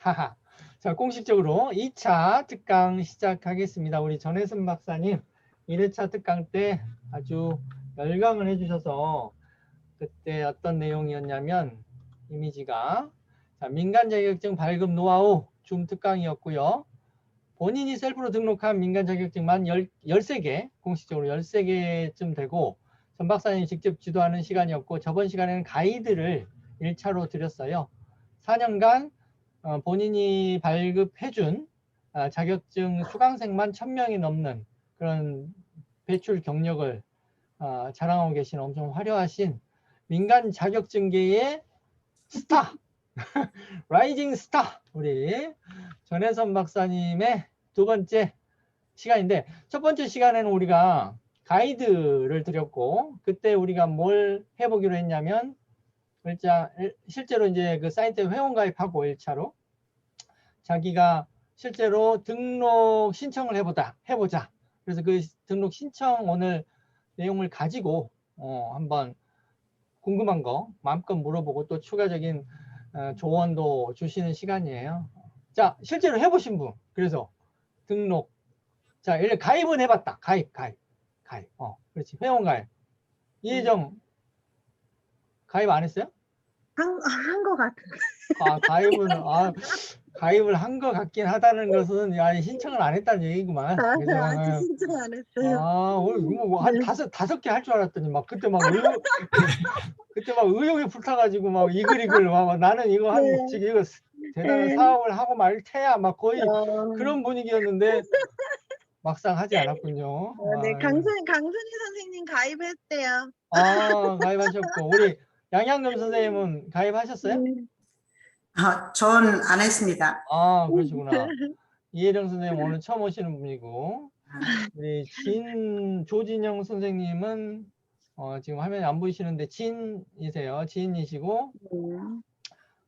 하하. 자, 공식적으로 2차 특강 시작하겠습니다. 우리 전혜선 박사님 1회차 특강 때 아주 열강을 해주셔서 그때 어떤 내용이었냐면 이미지가 자, 민간 자격증 발급 노하우 줌 특강이었고요. 본인이 셀프로 등록한 민간 자격증만 13개, 공식적으로 13개쯤 되고 전 박사님이 직접 지도하는 시간이었고 저번 시간에는 가이드를 1차로 드렸어요. 4년간 본인이 발급해준 자격증 수강생만 1000명이 넘는 그런 배출 경력을 자랑하고 계신 엄청 화려하신 민간 자격증계의 스타, 라이징 스타 우리 전혜선 박사님의 두 번째 시간인데 첫 번째 시간에는 우리가 가이드를 드렸고 그때 우리가 뭘 해보기로 했냐면 실제로 이제 그 사이트에 회원가입하고 1차로 자기가 실제로 등록 신청을 해보자. 그래서 그 등록 신청 오늘 내용을 가지고 한번 궁금한 거 마음껏 물어보고 또 추가적인 조언도 주시는 시간이에요. 자, 실제로 해보신 분. 그래서 등록. 자, 일단 가입은 해봤다. 가입. 그렇지. 회원 가입. 이혜정 가입 안 했어요? 한 것 같은데. 가입을 한 것 같긴 하다는 것은 신청을 안 했다는 얘기구만. 그죠? 아직 신청 안 했어요. 한 다섯 개 할 줄 알았더니 막 그때 막 의욕이 불타가지고 막 이글 막 나는 이거 지금 이거 대단한 사업을 하고 말 테야 막 거의 그런 분위기였는데 막상 하지 않았군요. 네, 강순희 선생님 가입했대요. 가입하셨고 우리 양양금 선생님은 가입하셨어요? 전 안 했습니다. 그러시구나. 이혜령 선생님 오늘 처음 오시는 분이고 우리 조진영 선생님은 지금 화면이 안 보이시는데 지인이세요. 지인이시고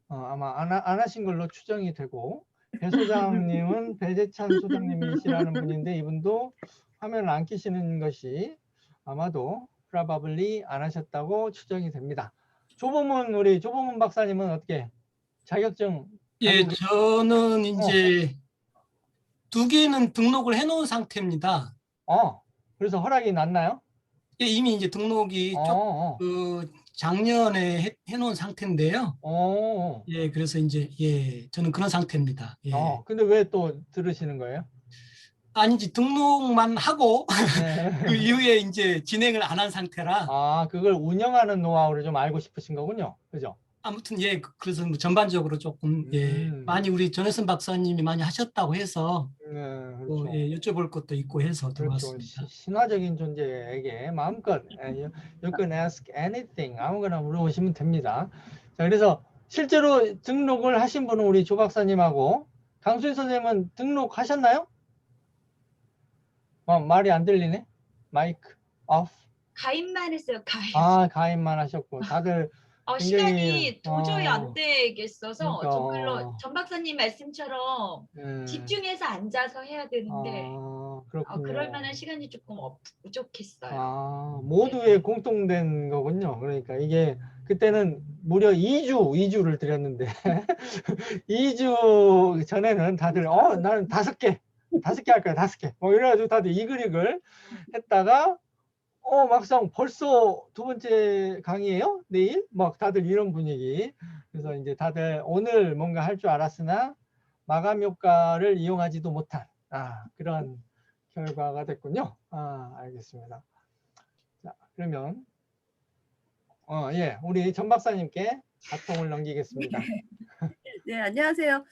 아마 안 하신 걸로 추정이 되고 배 소장님은 배재찬 소장님이시라는 분인데 이분도 화면을 안 켜시는 것이 아마도 probably 안 하셨다고 추정이 됩니다. 우리 조범문 박사님은 어떻게 자격증? 예, 저는 이제 2개는 등록을 해놓은 상태입니다. 그래서 허락이 났나요? 예, 이미 이제 등록이 작년에 해놓은 상태인데요. 예, 그래서 이제 저는 그런 상태입니다. 예. 근데 왜 또 들으시는 거예요? 아니지 등록만 하고 그 이후에 이제 진행을 안 한 상태라. 그걸 운영하는 노하우를 좀 알고 싶으신 거군요, 그죠? 아무튼 예, 그래서 뭐 전반적으로 조금 많이 우리 전혜선 박사님이 많이 하셨다고 해서 그렇죠. 여쭤볼 것도 있고 해서 들어왔습니다. 그렇죠. 신화적인 존재에게 마음껏 you can ask anything 아무거나 물어보시면 됩니다. 자, 그래서 실제로 등록을 하신 분은 우리 조 박사님하고 강수희 선생님은 등록하셨나요? 말이 안 들리네. 마이크 오프. 가입만 했어요. 가입만 하셨고 다들 시간이 도저히 안 되겠어서 그러니까. 정말로 전 박사님 말씀처럼 집중해서 앉아서 해야 되는데 그럴 만한 시간이 조금 부족했어요. 모두의 공통된 거군요. 그러니까 이게 그때는 무려 2주를 드렸는데 2주 전에는 다들 나는 5개 할 거야. 5개 이래가지고 다들 이글 했다가 막상 벌써 두 번째 강의예요? 내일? 막 다들 이런 분위기. 그래서 이제 다들 오늘 뭔가 할 줄 알았으나 마감 효과를 이용하지도 못한 그런 결과가 됐군요. 알겠습니다. 자, 그러면 우리 전 박사님께 바통을 넘기겠습니다. 네, 안녕하세요.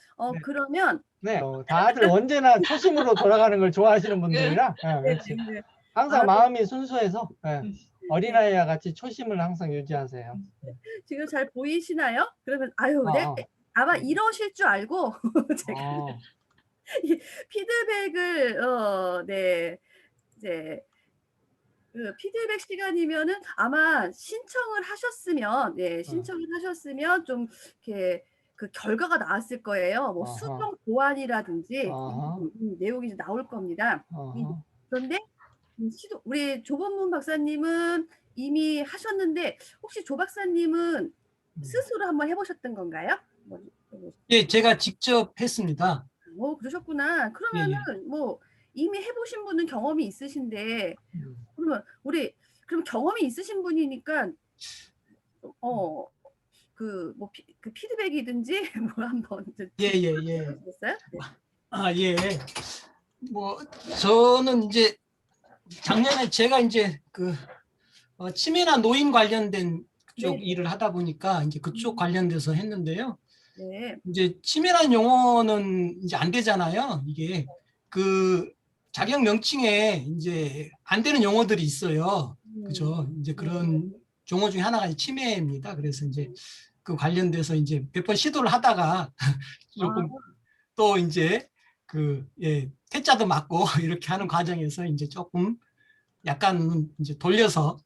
그러면 다들 언제나 초심으로 돌아가는 걸 좋아하시는 분들이라 그렇지. 항상 마음이 순수해서 어린아이와 같이 초심을 항상 유지하세요. 지금 잘 보이시나요? 그러면 아마 이러실 줄 알고 제가 피드백을 이제 그 피드백 시간이면은 아마 신청을 하셨으면 좀 이렇게 그 결과가 나왔을 거예요. 뭐 수정 보완이라든지 내용이 이제 나올 겁니다. 그런데 우리 조범문 박사님은 이미 하셨는데 혹시 조 박사님은 스스로 한번 해보셨던 건가요? 예, 제가 직접 했습니다. 그러셨구나. 그러면은 뭐 이미 해보신 분은 경험이 있으신데 그러면 그럼 경험이 있으신 분이니까 그 피드백이든지 뭐 한번 예. 해주시겠어요? 네. 예. 뭐 저는 이제 작년에 제가 이제 그 치매나 노인 관련된 그쪽 네. 일을 하다 보니까 이제 그쪽 관련돼서 했는데요. 네. 이제 치매라는 용어는 이제 안 되잖아요. 이게 그 자격 명칭에 이제 안 되는 용어들이 있어요. 그죠? 이제 그런 용어 중에 하나가 치매입니다. 그래서 이제 그 관련돼서 이제 몇 번 시도를 하다가 조금 또 이제 퇴짜도 맞고 이렇게 하는 과정에서 이제 조금 약간 이제 돌려서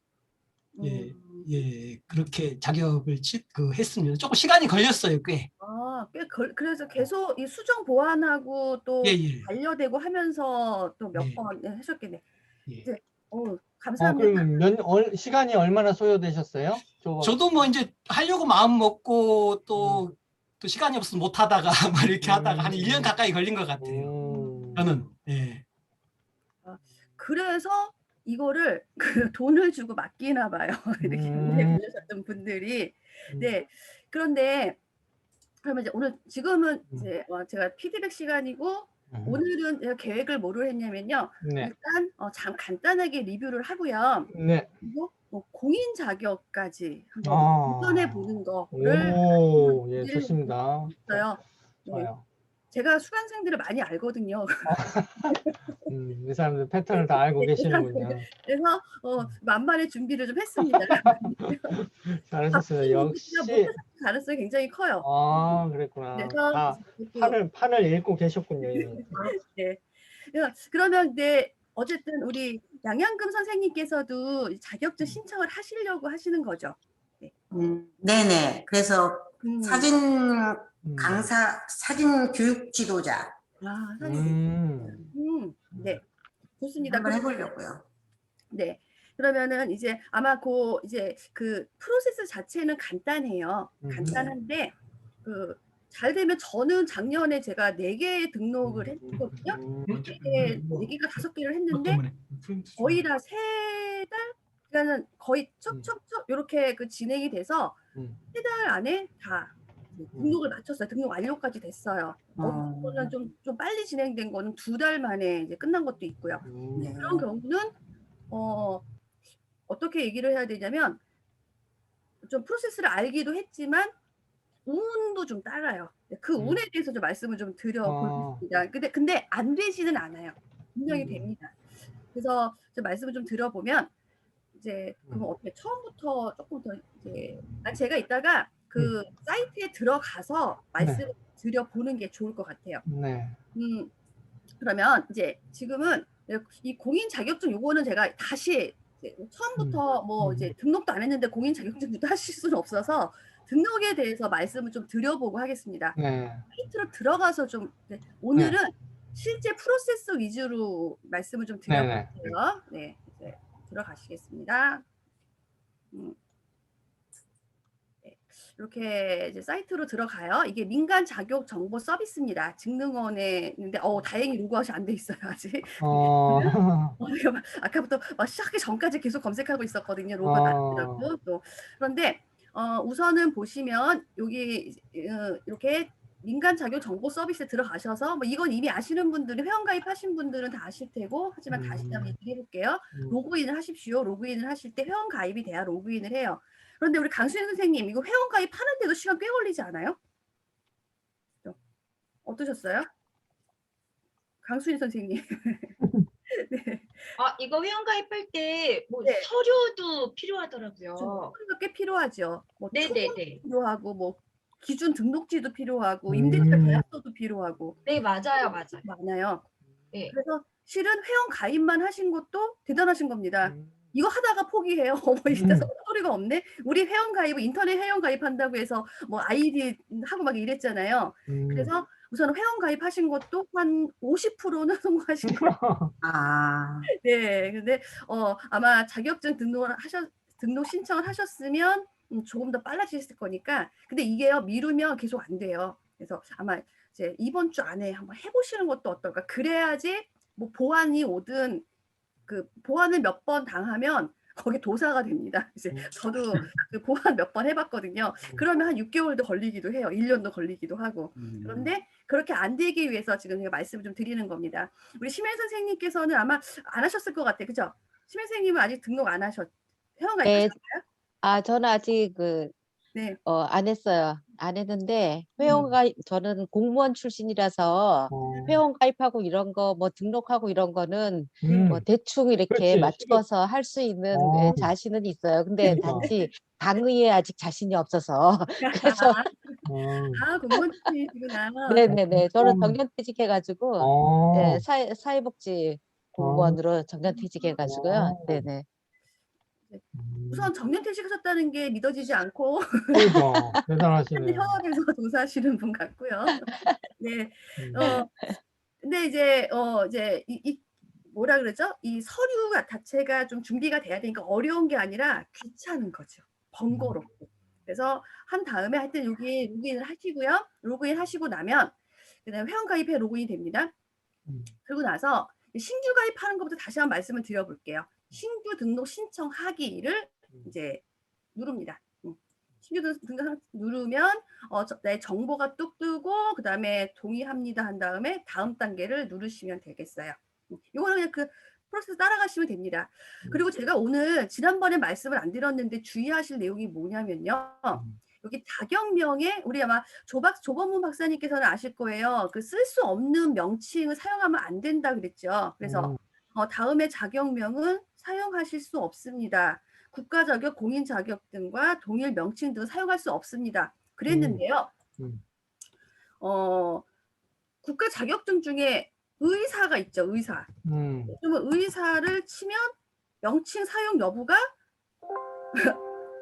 그렇게 자격을 했습니다. 조금 시간이 걸렸어요, 꽤. 그래서 계속 이 수정 보완하고 또 반려되고 하면서 또 몇 번 하셨겠네. 이제 감사합니다. 그럼 시간이 얼마나 소요되셨어요? 저도 뭐 이제 하려고 마음 먹고 또 시간이 없어서 못 하다가 막 이렇게 하다가 한 1년 가까이 걸린 것 같아요. 저는. 그래서 이거를 돈을 주고 맡기나 봐요. 이렇게 오래 보셨던 분들이. 네. 그런데 그러면 이제 지금은 이제 제가 피드백 시간이고 오늘은 제가 계획을 뭐로 했냐면요. 일단 잠 간단하게 리뷰를 하고요. 그리고 공인 자격까지 한번 도전해 보는 거를 좋습니다. 좋아요. 제가 수강생들을 많이 알거든요. 이 사람들 패턴을 다 알고 계시는군요. 그래서 만반의 준비를 좀 했습니다. 잘하셨어요. 역시 가능성이 굉장히 커요. 그랬구나. 그래서 판을 읽고 계셨군요. 네. 그러면 어쨌든 우리 양양금 선생님께서도 자격증 신청을 하시려고 하시는 거죠? 네네. 그래서 사진 교육 지도자. 네. 좋습니다. 한번 해보려고요. 네. 그러면은 이제 아마 그 프로세스 자체는 간단해요. 간단한데 잘 되면 저는 작년에 제가 4개 등록을 했거든요. 4개가 5개를 했는데 거의 다 3달? 그러니까는 거의 척척척 이렇게 진행이 돼서 3달 안에 다 등록을 마쳤어요. 등록 완료까지 됐어요. 어떤 거는 좀 빨리 진행된 거는 2달 만에 이제 끝난 것도 있고요. 그런 경우는 어떻게 얘기를 해야 되냐면 좀 프로세스를 알기도 했지만 운도 좀 따라요. 그 운에 대해서 좀 말씀을 좀 드려보겠습니다. 근데 안 되지는 않아요. 분명히 됩니다. 그래서 좀 말씀을 좀 드려보면 그럼 어떻게 처음부터 조금 더 제가 이따가 그 사이트에 들어가서 말씀을 드려보는 게 좋을 것 같아요. 그러면 이제 지금은 이 공인 자격증 요거는 제가 다시 처음부터 이제 등록도 안 했는데 공인 자격증부터 하실 수는 없어서 등록에 대해서 말씀을 좀 드려보고 하겠습니다. 사이트로 들어가서 오늘은 실제 프로세스 위주로 말씀을 좀 드려볼게요. 네, 이제 들어가시겠습니다. 이렇게 이제 사이트로 들어가요. 이게 민간 자격 정보 서비스입니다. 증능원에 있는데 다행히 로그아웃이 안 돼 있어요 아직. 아까부터 시작하기 전까지 계속 검색하고 있었거든요. 로그아웃 안 되더라고. 그런데 우선은 보시면 여기 이렇게 민간 자격 정보 서비스에 들어가셔서 이건 이미 아시는 분들은 회원가입하신 분들은 다 아실 테고 하지만 다시 한번 얘기해 볼게요. 로그인을 하십시오. 로그인을 하실 때 회원가입이 돼야 로그인을 해요. 그런데 우리 강수현 선생님 이거 회원가입 하는데도 시간 꽤 걸리지 않아요? 어떠셨어요? 강수현 선생님. 네. 이거 회원가입할 때 서류도 필요하더라고요. 서류가 꽤 필요하죠. 네네네. 필요하고 기준 등록지도 필요하고 임대차 계약서도 필요하고. 네, 맞아요. 많아요. 네. 그래서 실은 회원 가입만 하신 것도 대단하신 겁니다. 이거 하다가 포기해요. 진짜 소리가 없네. 우리 회원 가입, 인터넷 회원 가입한다고 해서 아이디 하고 막 이랬잖아요. 그래서 우선 회원 가입하신 것도 한 50%는 성공하신 거예요. 네, 근데 아마 자격증 등록 신청을 하셨으면 조금 더 빨라지실 거니까. 근데 이게요, 미루면 계속 안 돼요. 그래서 아마 이제 이번 주 안에 한번 해보시는 것도 어떨까. 그래야지 뭐 보안이 오든 그 보안을 몇 번 당하면 거기 도사가 됩니다. 이제 저도 그 보안 몇 번 해봤거든요. 그러면 한 6개월도 걸리기도 해요. 1년도 걸리기도 하고. 그런데 그렇게 안 되기 위해서 지금 제가 말씀을 좀 드리는 겁니다. 우리 심혜 선생님께서는 아마 안 하셨을 것 같아요. 그죠? 심혜 선생님은 아직 등록 안 회원가입 네, 하셨나요? 저는 아직 네. 안 했어요. 안 했는데 저는 공무원 출신이라서 어, 회원 가입하고 이런 거 뭐 등록하고 이런 거는 뭐 음, 대충 이렇게 그렇지. 맞춰서 할 수 있는 어, 자신은 있어요. 근데 그러니까. 단지 당의에 아직 자신이 없어서 그래서 어, 공무원 출신이시구나. 네네네. 저는 정년퇴직해가지고 어, 사회복지 어, 공무원으로 정년퇴직해가지고요. 어. 네네. 우선 정년퇴직하셨다는 게 믿어지지 않고 그러니까 대단하시네. 현업에서 종사하시는 분 같고요. 네. 음. 근데 이제 이 뭐라 그러죠? 이 서류 자체가 좀 준비가 돼야 되니까 어려운 게 아니라 귀찮은 거죠. 번거롭고. 그래서 한 다음에 하여튼 여기 로그인을 하시고요. 로그인 하시고 나면 그다음에 회원 가입에 로그인이 됩니다. 그리고 나서 신규 가입하는 것부터 다시 한번 말씀을 드려볼게요. 신규 등록 신청하기를 이제 누릅니다. 신규 등록 누르면 내 정보가 뚝 뜨고 그 다음에 동의합니다 한 다음에 다음 단계를 누르시면 되겠어요. 이거는 그냥 그 프로세스 따라가시면 됩니다. 그리고 제가 오늘 지난번에 말씀을 안 드렸는데 주의하실 내용이 뭐냐면요. 여기 자격명에 우리 아마 조범문 박사님께서는 아실 거예요. 그 쓸 수 없는 명칭을 사용하면 안 된다 그랬죠. 그래서 다음에 자격명은 사용하실 수 없습니다. 국가 자격, 공인 자격 등과 동일 명칭 등을 사용할 수 없습니다. 그랬는데요. 국가 자격증 중에 의사가 있죠. 의사. 그러면 의사를 치면 명칭 사용 여부가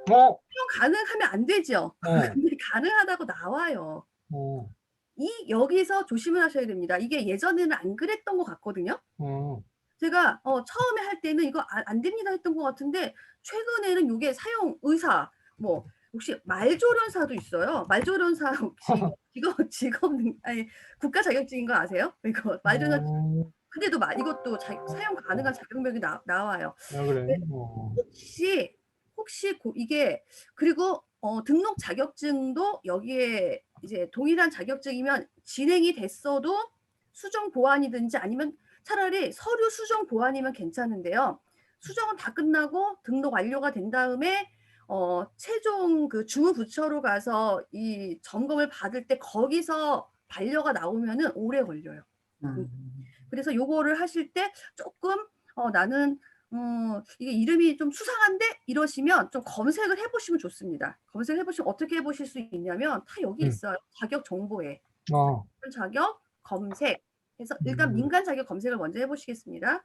사용 가능하면 안 되죠. 근데 가능하다고 나와요. 여기서 조심을 하셔야 됩니다. 이게 예전에는 안 그랬던 것 같거든요. 제가 처음에 할 때는 이거 안 됩니다 했던 것 같은데 최근에는 이게 사용 의사 뭐 혹시 말조련사도 있어요. 말조련사 혹시 직업 아니 국가 자격증인 거 아세요? 이거 말조련사 근데도 이것도 사용 가능한 자격명이 나와요. 그래. 혹시 이게 그리고 등록 자격증도 여기에 이제 동일한 자격증이면 진행이 됐어도 수정 보완이든지 아니면 차라리 서류 수정 보완이면 괜찮은데요. 수정은 다 끝나고 등록 완료가 된 다음에 최종 그 주무부처로 가서 이 점검을 받을 때 거기서 반려가 나오면은 오래 걸려요. 그래서 요거를 하실 때 조금 나는 이게 이름이 좀 수상한데 이러시면 좀 검색을 해보시면 좋습니다. 검색을 해보시면 어떻게 해보실 수 있냐면 다 여기 있어요. 자격 정보에 자격 검색 해서 일단 민간 자격 검색을 먼저 해보시겠습니다.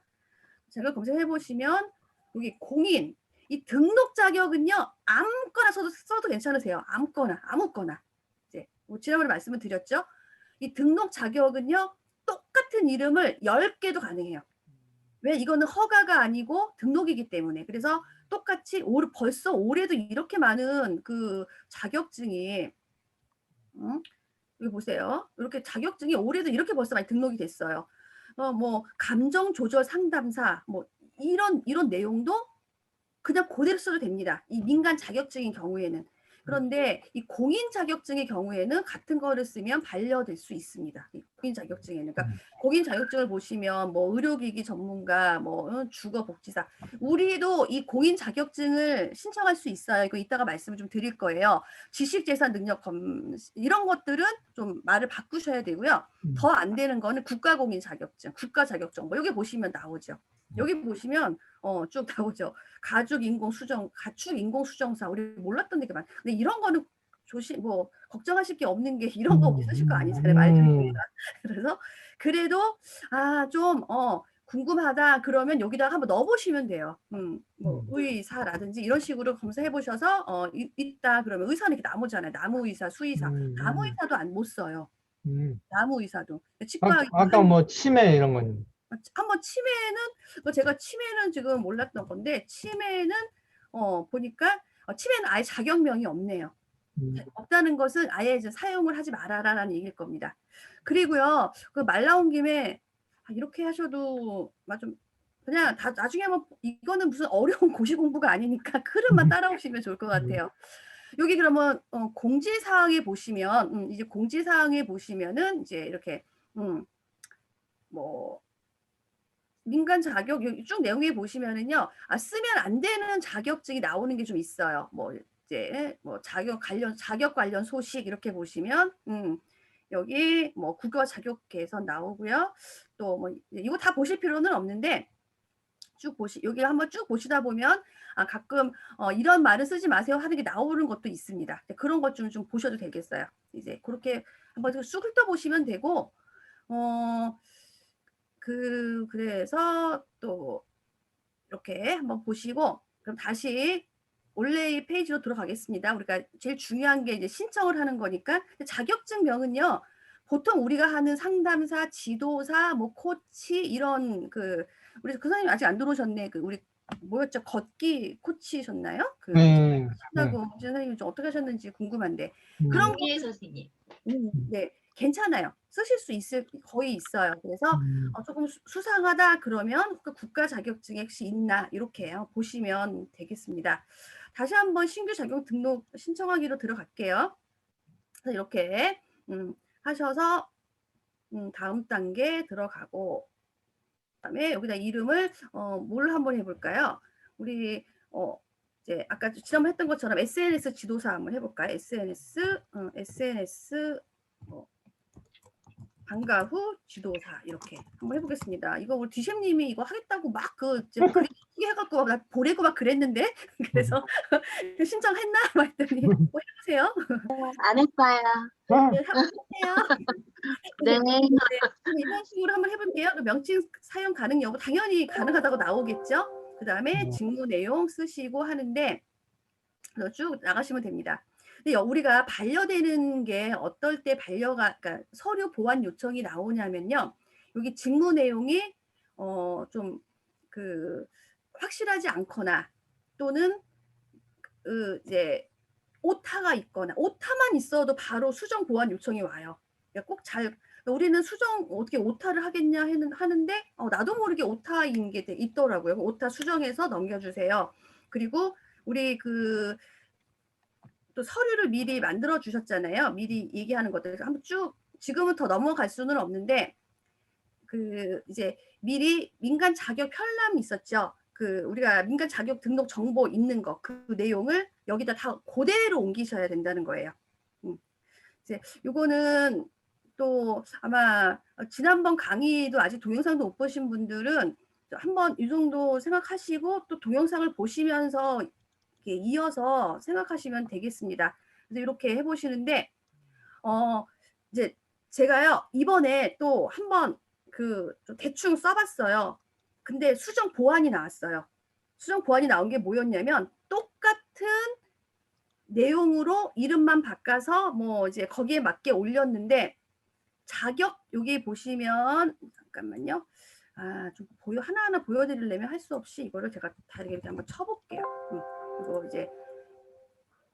자격 검색해 보시면 여기 공인 이 등록 자격은요 아무거나 써도 괜찮으세요. 아무거나 이제 지난번에 말씀을 드렸죠. 이 등록 자격은요 똑같은 이름을 10개도 가능해요. 왜? 이거는 허가가 아니고 등록이기 때문에. 그래서 똑같이 벌써 올해도 이렇게 많은 그 자격증이 여기 보세요. 이렇게 자격증이 올해도 이렇게 벌써 많이 등록이 됐어요. 뭐 감정 조절 상담사 뭐 이런 내용도 그냥 그대로 써도 됩니다. 이 민간 자격증인 경우에는. 그런데 이 공인 자격증의 경우에는 같은 거를 쓰면 반려될 수 있습니다. 이 공인 자격증에는. 그러니까 공인 자격증을 보시면 뭐 의료기기 전문가, 뭐 주거복지사. 우리도 이 공인 자격증을 신청할 수 있어요. 이거 이따가 말씀을 좀 드릴 거예요. 지식재산 능력 이런 것들은 좀 말을 바꾸셔야 되고요. 더 안 되는 거는 국가공인 자격증, 국가 자격정보. 여기 보시면 나오죠. 여기 보시면 쭉 나오죠. 가축 인공 수정사 우리 몰랐던 되게 많. 근데 이런 거는 걱정하실 게 없는 게 이런 거 쓰실 거 아니잖아요. 말조리가. 그래서 그래도 좀 궁금하다 그러면 여기다가 한번 넣어보시면 돼요. 뭐 의사라든지 이런 식으로 검색해 보셔서 있다 그러면 의사는 이렇게 나오잖아요. 나무의사, 수의사, 나무의사도 못 써요. 나무의사도 치과 아까 뭐 치매 이런 건 한번 제가 치매는 지금 몰랐던 건데 치매는 보니까 치매는 아예 자격명이 없네요. 없다는 것은 아예 이제 사용을 하지 말아라라는 얘기일 겁니다. 그리고요, 그 말 나온 김에 이렇게 하셔도 좀 그냥 다 나중에 한번 이거는 무슨 어려운 고시 공부가 아니니까 흐름만 따라오시면 좋을 것 같아요. 여기 그러면 공지사항에 보시면 이제 공지사항에 보시면은 이제 이렇게 뭐 민간 자격 여기 쭉 내용에 보시면은요, 쓰면 안 되는 자격증이 나오는 게 좀 있어요. 뭐 이제 뭐 자격 관련 소식 이렇게 보시면 여기 뭐 국어 자격 개선 나오고요. 또 뭐 이거 다 보실 필요는 없는데 쭉 여기 한번 쭉 보시다 보면 가끔 이런 말을 쓰지 마세요 하는 게 나오는 것도 있습니다. 그런 것 좀 보셔도 되겠어요. 이제 그렇게 한번 쑥 훑어보시면 되고 그래서 또 이렇게 한번 보시고 그럼 다시 원래의 페이지로 들어가겠습니다. 우리가 제일 중요한 게 이제 신청을 하는 거니까 자격증명은요. 보통 우리가 하는 상담사, 지도사, 뭐 코치 이런 우리 그 선생님 아직 안 들어오셨네. 우리 뭐였죠? 걷기 코치셨나요? 하다고 선생님 좀 어떻게 하셨는지 궁금한데 그런 이해 선생님. 네, 괜찮아요. 쓰실 수 거의 있어요. 그래서 조금 수상하다 그러면 그 국가 자격증이 혹시 있나 이렇게 보시면 되겠습니다. 다시 한번 신규 자격 등록 신청하기로 들어갈게요. 그래서 이렇게 하셔서 다음 단계 들어가고 그다음에 여기다 이름을 뭘 한번 해볼까요? 우리 이제 아까 지난번 했던 것처럼 SNS 지도사 한번 해볼까요? SNS 방과 후 지도사 이렇게 한번 해보겠습니다. 이거 우리 디셰님이 이거 하겠다고 막 그게 해갖고 나 보내고 막 그랬는데 그래서 신청했나? 막 했더니 뭐 해보세요. 안 했어요. 네, 한번 해보세요. 네. 이런 식으로 한번 해볼게요. 명칭 사용 가능 여부 당연히 가능하다고 나오겠죠. 그 다음에 직무 내용 쓰시고 하는데 쭉 나가시면 됩니다. 근데 우리가 반려되는 게 어떨 때 그러니까 서류 보완 요청이 나오냐면요. 여기 직무 내용이 좀 확실하지 않거나 또는 이제 오타가 있거나 오타만 있어도 바로 수정 보완 요청이 와요. 그러니까 우리는 수정 어떻게 오타를 하겠냐 하는데 나도 모르게 오타인 게 있더라고요. 오타 수정해서 넘겨주세요. 그리고 우리 또 서류를 미리 만들어 주셨잖아요. 미리 얘기하는 것들 한번 쭉 지금은 더 넘어갈 수는 없는데 이제 미리 민간 자격 편람이 있었죠. 우리가 민간 자격 등록 정보 있는 거 그 내용을 여기다 다 그대로 옮기셔야 된다는 거예요. 이제 요거는 또 아마 지난번 강의도 아직 동영상도 못 보신 분들은 한번 이 정도 생각하시고 또 동영상을 보시면서 이어서 생각하시면 되겠습니다. 그래서 이렇게 해보시는데 이제 제가요 이번에 또 한번 좀 대충 써봤어요. 근데 수정 보완이 나왔어요. 수정 보완이 나온 게 뭐였냐면 똑같은 내용으로 이름만 바꿔서 뭐 이제 거기에 맞게 올렸는데 자격 여기 보시면 잠깐만요. 좀 하나하나 보여드리려면 할 수 없이 이거를 제가 다르게 이렇게 한번 쳐볼게요. 이거 이제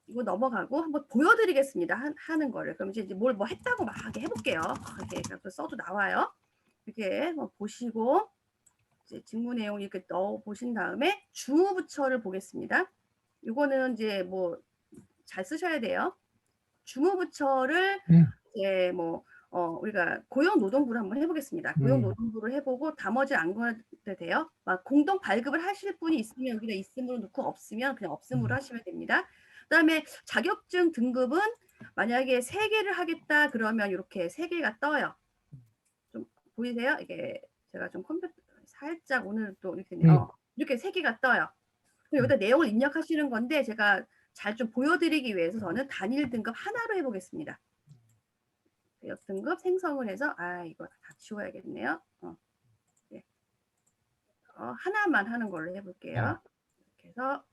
이거 넘어가고 한번 보여드리겠습니다. 하는 거를. 그럼 이제 뭘 했다고 막 해볼게요. 이렇게 써도 나와요. 이렇게 보시고 이제 직무 내용 이렇게 넣어 보신 다음에 주무부처를 보겠습니다. 이거는 이제 뭐 잘 쓰셔야 돼요. 주무부처를 이제 우리가 고용노동부를 한번 해보겠습니다. 고용노동부를 해보고 나머지 안 걸어도 돼요. 공동 발급을 하실 분이 있으면 여기다 있음으로 넣고 없으면 그냥 없음으로 하시면 됩니다. 그다음에 자격증 등급은 만약에 3개를 하겠다 그러면 이렇게 3개가 떠요. 좀 보이세요? 이게 제가 좀 컴퓨터 살짝 오늘 또 이렇게 이렇게 3개가 떠요. 여기다 내용을 입력하시는 건데 제가 잘 좀 보여드리기 위해서 저는 단일 등급 하나로 해보겠습니다. 등급 생성을 해서 이거 다 지워야겠네요. 네. 하나만 하는 걸로 해볼게요. 이렇게 해서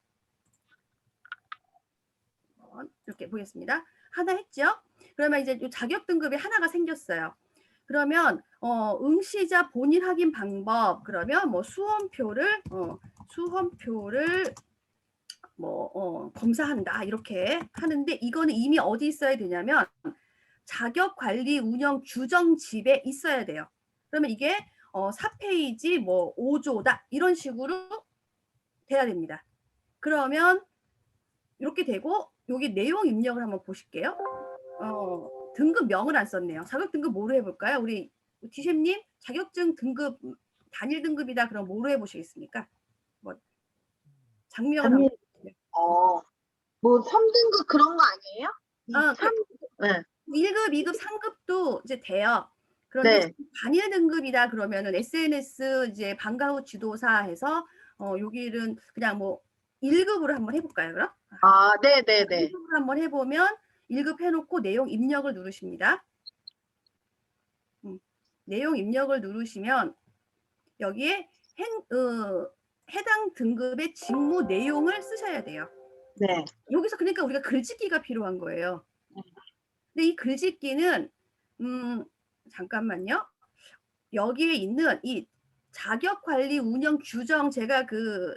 이렇게 보겠습니다. 하나 했죠? 그러면 이제 이 자격 등급이 하나가 생겼어요. 그러면 응시자 본인 확인 방법 그러면 뭐 수험표를 검사한다 이렇게 하는데 이거는 이미 어디 있어야 되냐면 자격 관리 운영 규정집에 있어야 돼요. 그러면 이게 4페이지 뭐 5조다 이런 식으로 돼야 됩니다. 그러면 이렇게 되고 여기 내용 입력을 한번 보실게요. 등급명을 안 썼네요. 자격 등급 뭐로 해볼까요? 우리 디셰님 자격증 등급 단일 등급이다. 그럼 뭐로 해보시겠습니까? 뭐 장명을 한번. 뭐 3등급 그런 거 아니에요? 1급, 2급, 3급도 이제 돼요. 그런데 단일 등급이다 그러면은 SNS 이제 방과 후 지도사 해서 여기는 그냥 뭐 1급으로 한번 해볼까요, 그럼? 네네네. 1급으로 한번 해보면 1급 해놓고 내용 입력을 누르십니다. 내용 입력을 누르시면 여기에 해당 등급의 직무 내용을 쓰셔야 돼요. 네. 여기서 그러니까 우리가 글짓기가 필요한 거예요. 근데 이 글짓기는 잠깐만요. 여기에 있는 이 자격관리 운영 규정 제가 그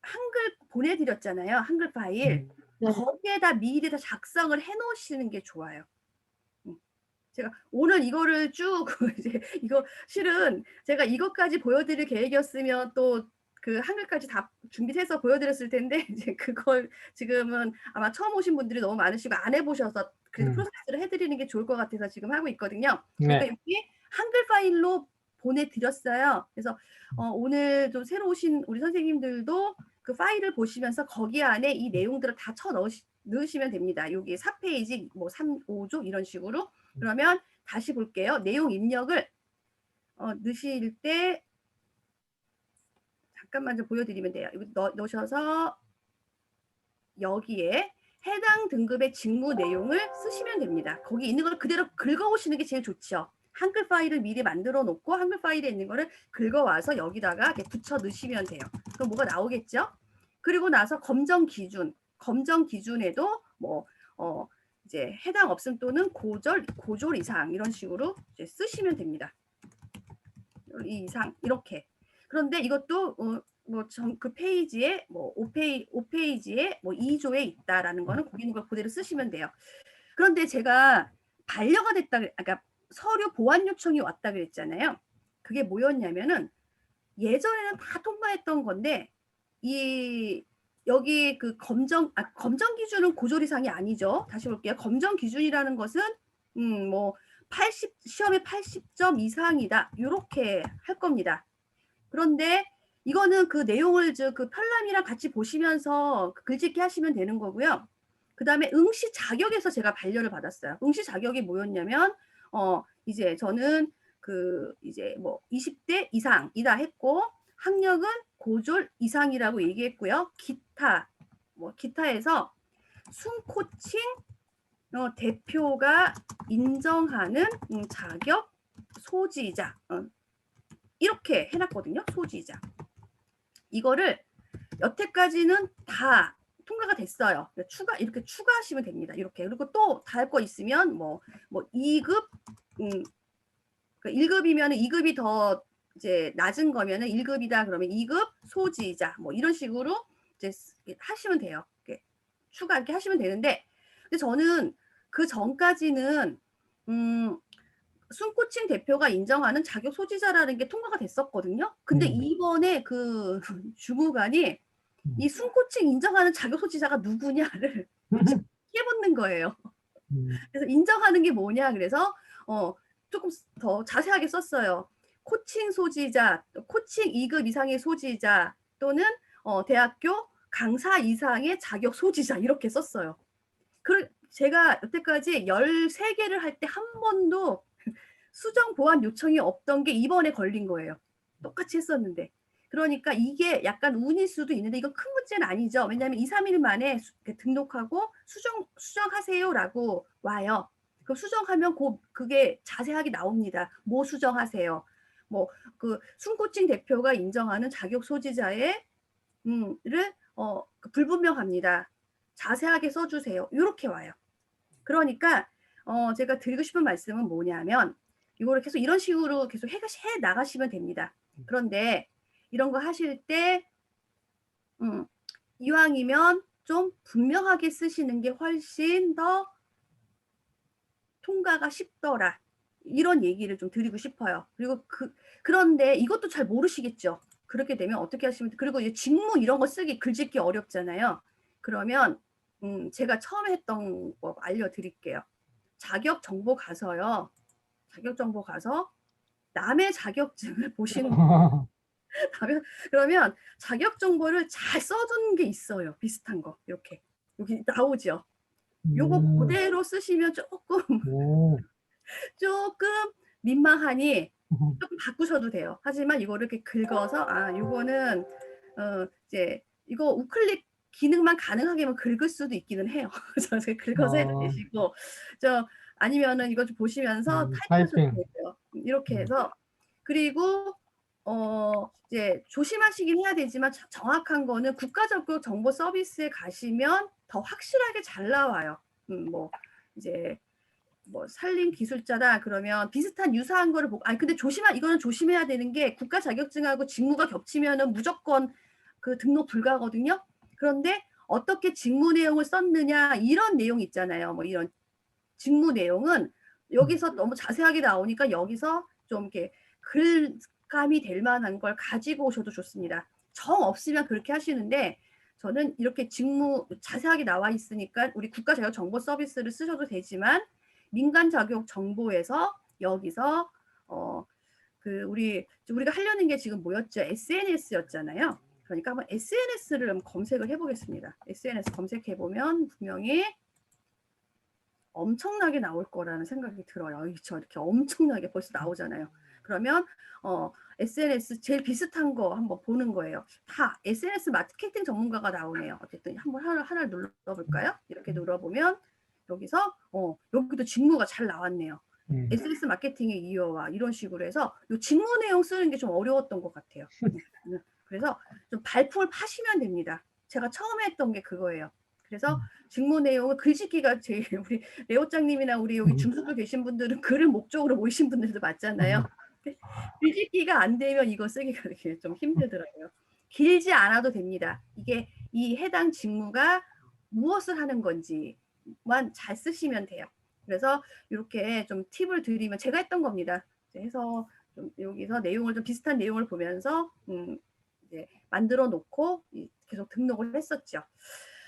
한글 보내드렸잖아요. 한글 파일. 거기에다 미리 다 작성을 해놓으시는 게 좋아요. 제가 오늘 이거를 쭉 이제 이거 실은 제가 이것까지 보여드릴 계획이었으면 또 그 한글까지 다 준비해서 보여드렸을 텐데 이제 그걸 지금은 아마 처음 오신 분들이 너무 많으시고 안 해보셔서 그래서 프로세스를 해드리는 게 좋을 것 같아서 지금 하고 있거든요. 그러니까 여기 한글 파일로 보내드렸어요. 그래서 오늘 좀 새로 오신 우리 선생님들도 그 파일을 보시면서 거기 안에 이 내용들을 다 넣으시면 됩니다. 여기 4페이지 뭐 3, 5조 이런 식으로. 그러면 다시 볼게요. 내용 입력을 넣으실 때 잠깐만 좀 보여드리면 돼요. 이거 넣으셔서 여기에 해당 등급의 직무 내용을 쓰시면 됩니다. 거기 있는 걸 그대로 긁어오시는 게 제일 좋죠. 한글 파일을 미리 만들어 놓고 한글 파일에 있는 거를 긁어와서 여기다가 이렇게 붙여 넣으시면 돼요. 그럼 뭐가 나오겠죠? 그리고 나서 검정 기준에도 뭐 이제 해당 없음 또는 고졸 이상 이런 식으로 이제 쓰시면 됩니다. 이상 이렇게. 그런데 이것도 그 페이지에 뭐 5페이지에 뭐 2조에 있다라는 거는 거기 있는 걸 그대로 쓰시면 돼요. 그런데 제가 반려가 됐다, 그러니까 서류 보완 요청이 왔다 그랬잖아요. 그게 뭐였냐면은 예전에는 다 통과했던 건데 여기 그 검정 기준은 고졸 이상이 아니죠. 다시 볼게요. 검정 기준이라는 것은 뭐 시험에 80점 이상이다. 이렇게 할 겁니다. 그런데 이거는 그 내용을 그 편람이랑 같이 보시면서 글짓기 하시면 되는 거고요. 그 다음에 응시 자격에서 제가 반려를 받았어요. 응시 자격이 뭐였냐면 이제 저는 이제 뭐 20대 이상이다 했고 학력은 고졸 이상이라고 얘기했고요. 기타에서 순코칭 대표가 인정하는 자격 소지자 이렇게 해놨거든요. 소지자. 이거를 여태까지는 다 통과가 됐어요. 이렇게 추가하시면 됩니다. 이렇게. 그리고 또 다 할 거 있으면 뭐 2급 1급이면 2급이 더 이제 낮은 거면은 1급이다 그러면 2급 소지자 뭐 이런 식으로 이제 하시면 돼요. 이렇게 하시면 되는데 근데 저는 그 전까지는 순코칭 대표가 인정하는 자격 소지자라는 게 통과가 됐었거든요. 근데 이번에 그 주무관이 이 순코칭 인정하는 자격 소지자가 누구냐를 해보는 거예요. 그래서 인정하는 게 뭐냐 그래서 조금 더 자세하게 썼어요. 코칭 소지자, 코칭 2급 이상의 소지자 또는 대학교 강사 이상의 자격 소지자 이렇게 썼어요. 제가 여태까지 13개를 할 때 한 번도 수정 보완 요청이 없던 게 이번에 걸린 거예요. 똑같이 했었는데. 그러니까 이게 약간 운일 수도 있는데 이건 큰 문제는 아니죠. 왜냐하면 2, 3일 만에 등록하고 수정하세요라고 와요. 그럼 수정하면 그게 자세하게 나옵니다. 뭐 수정하세요. 뭐 그 순코칭 대표가 인정하는 자격 소지자의 불분명합니다. 자세하게 써주세요. 이렇게 와요. 그러니까 제가 드리고 싶은 말씀은 뭐냐면 이거를 계속 이런 식으로 계속 해 나가시면 됩니다. 그런데 이런 거 하실 때 이왕이면 좀 분명하게 쓰시는 게 훨씬 더 통과가 쉽더라. 이런 얘기를 좀 드리고 싶어요. 그리고 그런데 이것도 잘 모르시겠죠. 그렇게 되면 어떻게 하시면, 그리고 이제 직무 이런 거 쓰기, 글짓기 어렵잖아요. 그러면 제가 처음에 했던 거 알려드릴게요. 자격 정보 가서요. 자격 정보 가서 남의 자격증을 보시는 거예요. 그러면 자격 정보를 잘 써둔 게 있어요. 비슷한 거 이렇게 여기 나오죠. 요거 그대로 쓰시면 조금 민망하니 조금 바꾸셔도 돼요. 하지만 이거를 이렇게 긁어서 요거는 이제 이거 우클릭 기능만 가능하게만 긁을 수도 있기는 해요. 그래서 긁어서 해도 되시고, 아니면은 이거 좀 보시면서 타이핑하셔도 되고요. 이렇게 해서, 그리고 이제 조심하시긴 해야 되지만 정확한 거는 국가적으로 정보 서비스에 가시면 더 확실하게 잘 나와요. 뭐 이제 뭐 산림 기술자다 그러면 비슷한 유사한 거를 보고, 근데 이거는 조심해야 되는 게 국가 자격증하고 직무가 겹치면은 무조건 그 등록 불가거든요. 그런데 어떻게 직무 내용을 썼느냐 이런 내용 있잖아요. 뭐 이런 직무 내용은 여기서 너무 자세하게 나오니까 여기서 좀 이렇게 글감이 될 만한 걸 가지고 오셔도 좋습니다. 정 없으면 그렇게 하시는데, 저는 이렇게 직무 자세하게 나와 있으니까 우리 국가 자격 정보 서비스를 쓰셔도 되지만, 민간 자격 정보에서 여기서 우리가 하려는 게 지금 뭐였죠? SNS였잖아요. 그러니까 한번 SNS를 한번 검색을 해보겠습니다. SNS 검색해 보면 분명히 엄청나게 나올 거라는 생각이 들어요. 이렇게 엄청나게 벌써 나오잖아요. 그러면 SNS 제일 비슷한 거 한번 보는 거예요. 다 SNS 마케팅 전문가가 나오네요. 어쨌든 한번 하나 눌러볼까요? 이렇게 눌러보면 여기서 여기도 직무가 잘 나왔네요. SNS 마케팅의 이유와 이런 식으로 해서 이 직무 내용 쓰는 게 좀 어려웠던 것 같아요. 그래서 좀 발품을 파시면 됩니다. 제가 처음에 했던 게 그거예요. 그래서 직무 내용은 글짓기가 제일, 우리 레오짱님이나 우리 여기 중수부 계신 분들은 글을 목적으로 모이신 분들도 맞잖아요. 글짓기가 안 되면 이거 쓰기가 이렇게 좀 힘들더라고요. 길지 않아도 됩니다. 이게 이 해당 직무가 무엇을 하는 건지만 잘 쓰시면 돼요. 그래서 이렇게 좀 팁을 드리면, 제가 했던 겁니다. 해서 좀 여기서 내용을 좀 비슷한 내용을 보면서 이제 만들어 놓고 계속 등록을 했었죠.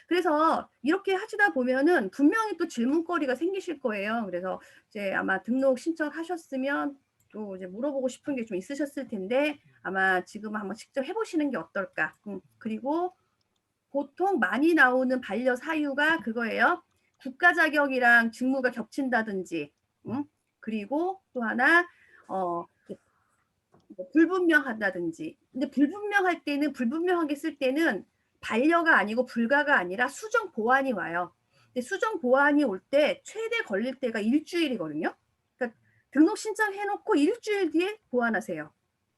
그래서 이렇게 하시다 보면은 분명히 또 질문거리가 생기실 거예요. 그래서 이제 아마 등록 신청하셨으면 또 이제 물어보고 싶은 게 좀 있으셨을 텐데, 아마 지금 한번 직접 해보시는 게 어떨까. 그리고 보통 많이 나오는 반려 사유가 그거예요. 국가 자격이랑 직무가 겹친다든지, 그리고 또 하나 불분명하다든지. 근데 불분명할 때는, 불분명하게 쓸 때는 반려가 아니고 불가가 아니라 수정 보완이 와요. 근데 수정 보완이 올 때 최대 걸릴 때가 일주일이거든요. 그러니까 등록 신청해놓고 일주일 뒤에 보완하세요.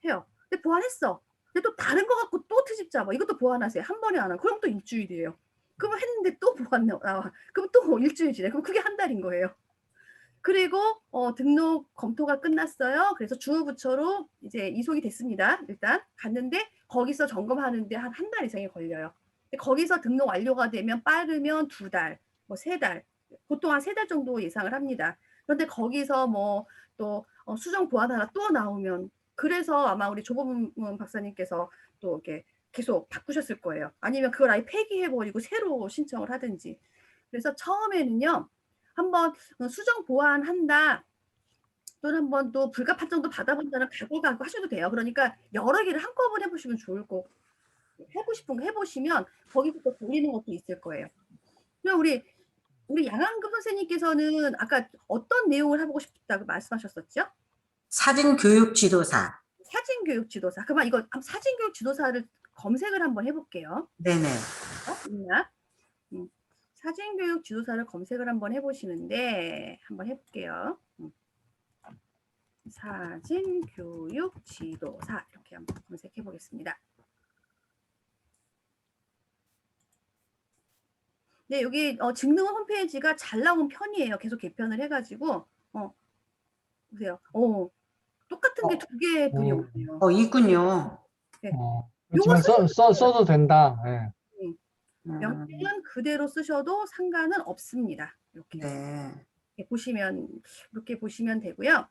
해요. 근데 보완했어. 근데 또 다른 거 갖고 또 트집 잡아. 이것도 보완하세요. 한 번에 안 하고. 그럼 또 일주일이에요. 그럼 했는데 또 보완 나와. 그럼 또 일주일 지내. 그럼 그게 한 달인 거예요. 그리고 등록 검토가 끝났어요. 그래서 주무부처로 이제 이송이 됐습니다. 일단 갔는데 거기서 점검하는데 한 달 이상이 걸려요. 거기서 등록 완료가 되면 빠르면 2달, 뭐 3달, 보통 한 3달 정도 예상을 합니다. 그런데 거기서 뭐 또 수정 보완 하나 또 나오면, 그래서 아마 우리 조범 박사님께서 또 이렇게 계속 바꾸셨을 거예요. 아니면 그걸 아예 폐기해버리고 새로 신청을 하든지. 그래서 처음에는요, 한번 수정 보완한다, 또는 한번 또 불가 판정도 받아본다는 각오가 하셔도 돼요. 그러니까 여러 개를 한꺼번에 해보시면 좋을 거고, 해보고 싶은 거 해보시면 거기부터 돌리는 것도 있을 거예요. 그럼 우리 양한급 선생님께서는 아까 어떤 내용을 해보고 싶다고 말씀하셨었죠? 사진교육 지도사. 사진교육 지도사. 그러면 이거 사진교육 지도사를 검색을 한번 해볼게요. 네네. 있나? 사진교육 지도사를 검색을 한번 해보시는데, 한번 해볼게요. 사진교육 지도사 이렇게 한번 검색해 보겠습니다. 네, 여기 직능원 홈페이지가 잘 나온 편이에요. 계속 개편을 해가지고 보세요. 똑같은 게 2개 분이 오네요. 있군요. 네. 그렇지만 써도 된다. 네. 명칭은 그대로 쓰셔도 상관은 없습니다. 이렇게 네. 이렇게 보시면 되고요.